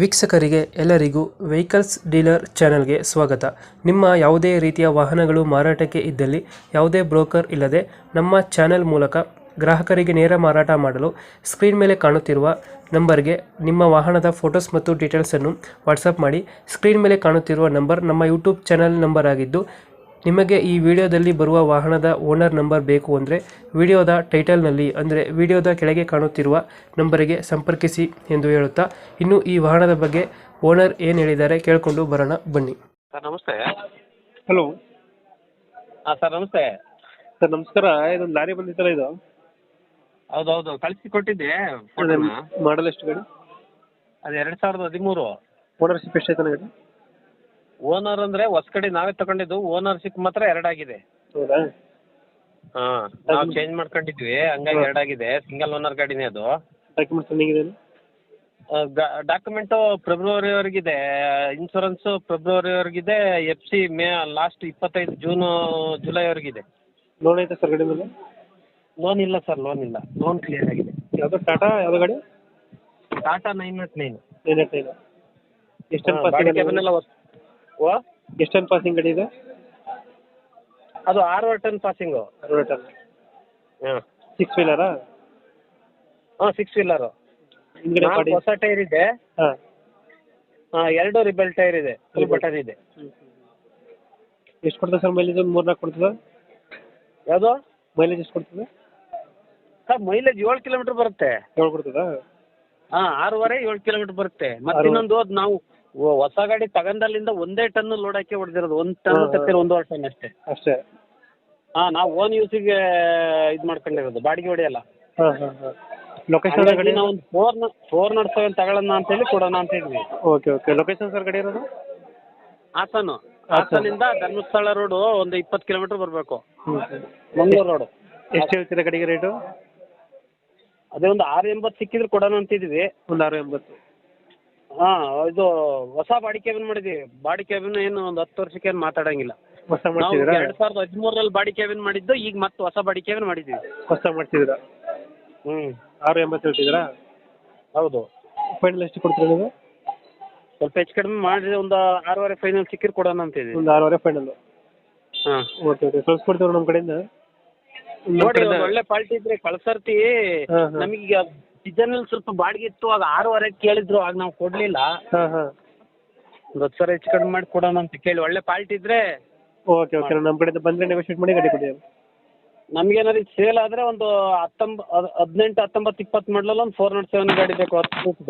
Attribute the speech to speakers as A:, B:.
A: ವೀಕ್ಷಕರಿಗೆ ಎಲ್ಲರಿಗೂ vehicles dealer ಚಾನೆಲ್ಗೆ ಸ್ವಾಗತ. ನಿಮ್ಮ ಯಾವುದೇ ರೀತಿಯ ವಾಹನಗಳು ಮಾರಾಟಕ್ಕೆ ಇದ್ದಲ್ಲಿ ಯಾವುದೇ ಬ್ರೋಕರ್ ಇಲ್ಲದೆ ನಮ್ಮ ಚಾನೆಲ್ ಮೂಲಕ ಗ್ರಾಹಕರಿಗೆ ನೇರ ಮಾರಾಟ ಮಾಡಲು ಸ್ಕ್ರೀನ್ ಮೇಲೆ ಕಾಣುತ್ತಿರುವ ನಂಬರ್ಗೆ ನಿಮ್ಮ ವಾಹನದ ಫೋಟೋಸ್ ಮತ್ತು ಡೀಟೇಲ್ಸನ್ನು ವಾಟ್ಸಪ್ ಮಾಡಿ. ಸ್ಕ್ರೀನ್ ಮೇಲೆ ಕಾಣುತ್ತಿರುವ ನಂಬರ್ ನಮ್ಮ ಯೂಟ್ಯೂಬ್ ಚಾನೆಲ್ ನಂಬರ್ ಆಗಿದ್ದು, ನಿಮಗೆ ಈ ವಿಡಿಯೋದಲ್ಲಿ ಬರುವ ವಾಹನದ ಓನರ್ ನಂಬರ್ ಬೇಕು ಅಂದರೆ ವಿಡಿಯೋದ ಟೈಟಲ್ನಲ್ಲಿ ಅಂದರೆ ವಿಡಿಯೋದ ಕೆಳಗೆ ಕಾಣುತ್ತಿರುವ ನಂಬರಿಗೆ ಸಂಪರ್ಕಿಸಿ ಎಂದು ಹೇಳುತ್ತಾ, ಇನ್ನು ಈ ವಾಹನದ ಬಗ್ಗೆ ಓನರ್ ಏನು ಹೇಳಿದ್ದಾರೆ ಕೇಳಿಕೊಂಡು ಬರೋಣ ಬನ್ನಿ.
B: ಸರ್ ನಮಸ್ತೆ.
A: ಹಲೋ.
B: ಹಾಂ ಸರ್ ನಮಸ್ತೆ.
A: ಸರ್ ನಮಸ್ಕಾರ. ಇದೊಂದು ಲಾರಿ ಬಂದಿತ್ತಲ್ಲ, ಇದು
B: ಹೌದೌದು ಕಳಿಸಿ ಕೊಟ್ಟಿದ್ದೆ ಫೋಟೋನ.
A: ಮಾಡಲ್ ಎಷ್ಟು ಗಾಡಿ?
B: ಅದು 2013.
A: ಓನರ್ಶಿಪ್ ಎಷ್ಟೈತೆ ಗಾಡಿ?
B: ಓನರ್ ಅಂದರೆ ಹೊಸ ಕಡೆ ನಾವೇ ತಗೊಂಡಿದ್ದು, ಓನರ್ಶಿಪ್ ಮಾತ್ರ 2 ಆಗಿದೆ.
A: ಹೌದಾ?
B: ಹಾಂ, ನಾವು ಚೇಂಜ್ ಮಾಡ್ಕೊಂಡಿದ್ವಿ, ಹಂಗಾಗಿ 2 ಆಗಿದೆ. ಸಿಂಗಲ್ ಓನರ್ ಗಾಡಿನೇ ಅದು.
A: ಡಾಕ್ಯುಮೆಂಟ್ಸ್ ರನ್ನಿಂಗ್ ಇದೆ?
B: ಡಾಕ್ಯುಮೆಂಟು ಫೆಬ್ರವರಿವರೆಗಿದೆ, ಇನ್ಶೂರೆನ್ಸು ಫೆಬ್ರವರಿವರೆಗಿದೆ, FC ಮೇ ಲಾಸ್ಟ್ 25 ಜೂನು ಜುಲೈವರೆಗಿದೆ.
A: ಲೋನ್ ಐತೆ ಸರ್ ಗಾಡಿ ಮೇಲೆ?
B: ಲೋನ್ ಇಲ್ಲ ಸರ್, ಲೋನ್ ಇಲ್ಲ, ಲೋನ್ ಕ್ಲಿಯರ್ ಆಗಿದೆ.
A: ಯಾವುದು ಟಾಟಾ? ಯಾವುದು ಗಾಡಿ?
B: ಟಾಟಾ 909.
A: ಎಷ್ಟನ್
B: ಗಾಡಿ
A: ಪಾಸಿಂಗ್?
B: ಕ್ಯಾಬಿನೆಲ್ಲ ಓ
A: ಎಷ್ಟನ್ ಪಾಸಿಂಗ್ ಗಾಡಿ ಇದೆ?
B: ಅದು 6 ಟನ್ ಪಾಸಿಂಗು.
A: 6 ಟನ್.
B: ಹಾಂ,
A: 6 ವೀಲರಾ?
B: ಹಾಂ, 6 ವೀಲರು.
A: ಹಿಂದ್ಗಡೆ ಗಾಡಿ
B: ಹೊಸ ಟೈರ್ ಇದೆ.
A: ಹಾಂ.
B: 2 ರಿಬೆಲ್ ಟೈರ್ ಇದೆ, ಫುಲ್ ಬಟನ್ ಇದೆ.
A: ಎಷ್ಟು ಕೊಡ್ತದೆ ಸರ್ ಮೈಲೇಜ್? ಒಂದು 3-4 ಕೊಡ್ತದೆ?
B: ಯಾವುದು
A: ಮೈಲೇಜ್ ಎಷ್ಟು ಕೊಡ್ತದೆ
B: ಸರ್? ಮೈಲೇಜ್ 7 ಕಿಲೋಮೀಟರ್ ಬರುತ್ತೆ.
A: 7 ಕೊಡ್ತದಾ?
B: ಹಾಂ, 6.5-7 ಕಿಲೋಮೀಟರ್ ಬರುತ್ತೆ. ಮತ್ತೆ ಇನ್ನೊಂದು ನಾವು ಹೊಸ ಗಾಡಿ ತಗೊಂಡಲ್ಲಿಂದ 1 ಟನ್ ಲೋಡ್ ಹಾಕಿ ಹೊಡೆದಿರೋದು. 1 ಟನ್ ತತ್ತಿರ 1.5 ಟನ್ ಅಷ್ಟೇ.
A: ಅಷ್ಟೇ?
B: ಹಾಂ, ನಾವು ಓನ್ ಯೂಸಿಗೆ ಇದು ಮಾಡ್ಕೊಂಡಿರೋದು, ಬಾಡಿಗೆ ಹೊಡೆಯಲ್ಲ.
A: ಹಾಂ ಹಾಂ ಹಾಂ. ಲೊಕೇಶನ್ ಗಾಡಿ?
B: ನಾವು ಒಂದು 407 ತಗೊಳ್ಳೋಣ ಅಂತೇಳಿ ಕೊಡೋಣ ಅಂತ ಇದ್ವಿ.
A: Okay okay. ಲೊಕೇಶನ್ ಸರ್ ಗಾಡಿ ಇರೋದು?
B: ಹಾಸನಿಂದ ಧರ್ಮಸ್ಥಳ ರೋಡು ಒಂದು 20 ಕಿಲೋಮೀಟರ್ ಬರಬೇಕು,
A: ಹ್ಞೂ.
B: ಮಂಗಳೂರು ರೋಡು.
A: ಎಷ್ಟು ಹೇಳ್ತೀರಾ ಗಾಡಿಗೆ ರೇಟು?
B: ಅದೇ ಒಂದು 680 ಸಿಕ್ಕಿದ್ರೆ ಕೊಡೋಣ ಅಂತಿದ್ವಿ.
A: ಒಂದು 680.
B: ಹಾಂ, ಇದು ಹೊಸ ಬಾಡಿ ಕ್ಯಾಬಿನ್ ಮಾಡಿದ್ವಿ. ಬಾಡಿ ಕ್ಯಾಬಿನ್ ಏನು ಒಂದು 10 ವರ್ಷಕ್ಕೆ ಏನು ಮಾತಾಡಂಗಿಲ್ಲ.
A: ಹೊಸ
B: ನಾವು
A: ಮಾಡ್ತಿದ್ದೀರಾ?
B: 2013 ಬಾಡಿ ಕ್ಯಾಬಿನ್ ಮಾಡಿದ್ದು, ಈಗ ಮತ್ತೆ ಹೊಸ ಬಾಡಿ ಕ್ಯಾಬಿನ್ ಮಾಡಿದ್ವಿ.
A: ಹೊಸ ಮಾಡ್ತಿದ್ದೀರಾ?
B: ಹ್ಞೂ,
A: 680 ಹೇಳ್ತಿದ್ದೀರಾ?
B: ಹೌದು.
A: ಫೈನಲ್ ಎಷ್ಟು ಕೊಡ್ತೀರಾ ನೀವು?
B: ಸ್ವಲ್ಪ ಹೆಚ್ಚು ಕಡಿಮೆ ಮಾಡಿ ಒಂದು 6.5 ಫೈನಲ್ ಸಿಕ್ಕಿದ್ರೆ ಕೊಡೋಣ ಅಂತಿದ್ವಿ.
A: ಒಂದು 6.5 ಫೈನಲ್.
B: ಹಾಂ,
A: ಓಕೆ ಓಕೆ. ಕಳ್ಸ್ಕೊಡ್ತೀವಿ ನಮ್ಮ ಕಡೆಯಿಂದ.
B: ನೋಡಿ ಒಂದು ಒಳ್ಳೆ ಪಾಲ್ಟಿ ಇದ್ರೆ ಕಳ್ಸರ್ತಿ.
A: ಹಾಂ ಹಾಂ.
B: ನಮಗೆ ಸೀಸನಲ್ಲಿ ಸ್ವಲ್ಪ ಬಾಡಿಗೆ ಇತ್ತು, ಆಗ 6.5 ಕೇಳಿದ್ರು, ಆಗ ನಾವು ಕೊಡಲಿಲ್ಲ.
A: ಹಾಂ ಹಾಂ.
B: ಒಂದು 10 ಸಾವಿರ ಹೆಚ್ಚು ಕಡಿಮೆ ಮಾಡಿ ಕೊಡೋಣ ಅಂತ ಕೇಳಿ, ಒಳ್ಳೆ ಪಾಲ್ಟಿ ಇದ್ರೆ.
A: Okay okay. ನಮ್ಮ ಕಡೆಯಿಂದ ಬಂದರೆ ನೆಗೋಷಿಯೇಟ್ ಮಾಡಿ ಗಾಡಿ ಕೊಡಿ.
B: ನಮಗೇನಾದ್ರು ಸೇಲ್ ಆದರೆ ಒಂದು 18, 19, 20 ಮಾಡಲಲ್ಲಿ ಒಂದು 407 ಗಾಡಿ ಬೇಕು. 10